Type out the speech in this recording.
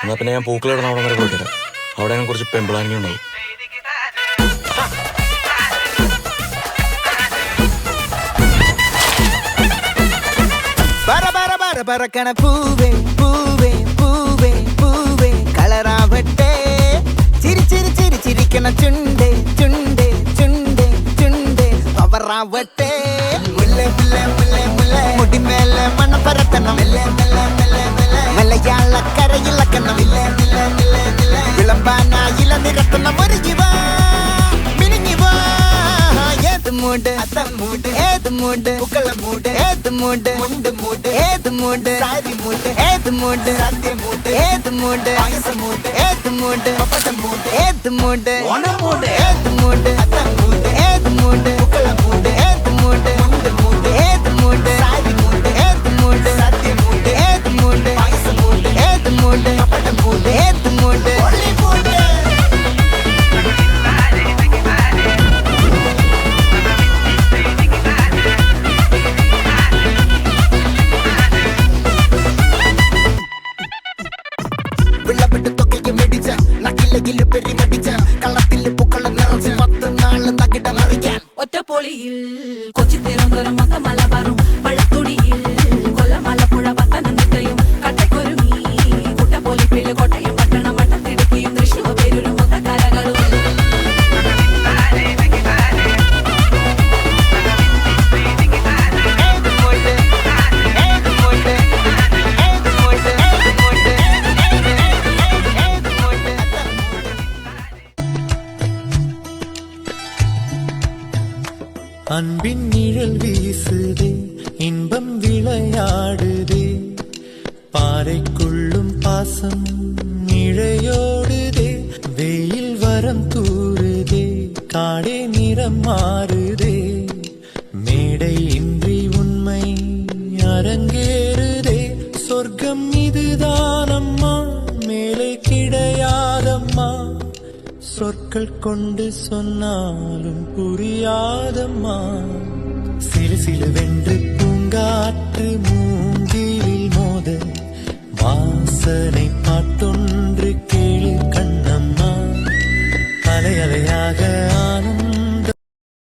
എന്നാ പിന്നെ ഞാൻ പൂക്കളിടണം അവിടെ വരെ പോയിട്ട് തരാം. അവിടെ ഞാൻ കുറച്ച് പെമ്പിളാനിങ്ങളുണ്ടാവും. പറക്കണ പൂവേ പൂവേ പൂവേ പൂവേ കളറാവട്ടെ ചിരി ചിരി ചിരി ചിരിക്കണ ചുണ്ടേ ചുണ്ടേ ചുണ്ടേ ചുണ്ടേ പവറാവട്ടെ മുല്ല മുല്ല മുല്ല മുല്ല മുടിമേലെ മണ്ണ പരത്തണം മലയാള കരയിലക്കണം വിളമ്പാനായില നിരത്തണം ഒരു ജീവ മിനിങ്ങി വാ ഏത് മൂട് മൂട് ഏത് മൂട് പൂക്കള മൂട് ഏത് മൂട് മുണ്ട് മൂട് ഏത് മൂട് സാരി മൂട് ഏത് മൂട് സദ്യ മൂട് ഏത് മൂട് പായസ മൂട് ഏത് മൂട് പപ്പട മൂട് ഏത് മൂട് ഓണ മൂട് ഏത് മൂട് മൂട് ഏത് മൂട് പൂക്കള മൂട് ഏത് മൂട് മുണ്ട് മൂട് ഏത് മൂട് സാരി മൂട് ഏത് മൂട് സദ്യ മൂട് ഏത് മൂട് പായസ മൂട് ഏത് മൂട് പപ്പട മൂട് ഏത് മൂട് ഒള്ളി മൂട് ഒറ്റപ്പൊളിയിൽ കൊച്ചി തിരുവനന്തപുരം മൊത്തം മലബാറും പഴത്തൊടിയിൽ കൊല്ലം ആലപ്പുഴ പത്തനംതിട്ടയും കട്ടക്കൊരുങ്ങി കുട്ടപ്പൊലിപ്പില് കോട്ടയം പട്ടണം വട്ടത്തിടുക്കിയും തൃശ്ശൂർ പേരൂരും മൊത്തക്കാരകളും அன்பின் நிழல் வீசுதே இன்பம் விளையாடுதே பாறைக்குள்ளும் பாசம் இழையோடுதே வெயில் வரம் தூறுதே காடே நிறம் மாறுதே மேடை இன்றி உண்மை அரங்கேறுதே சொர்க்கம் இதுதானம்மா மேலே கிடையாதம்மா சொற்கள் கொண்டு சொன்னாலும் புரியாதம்மா சிலு சிலுவென்று பூங்காற்று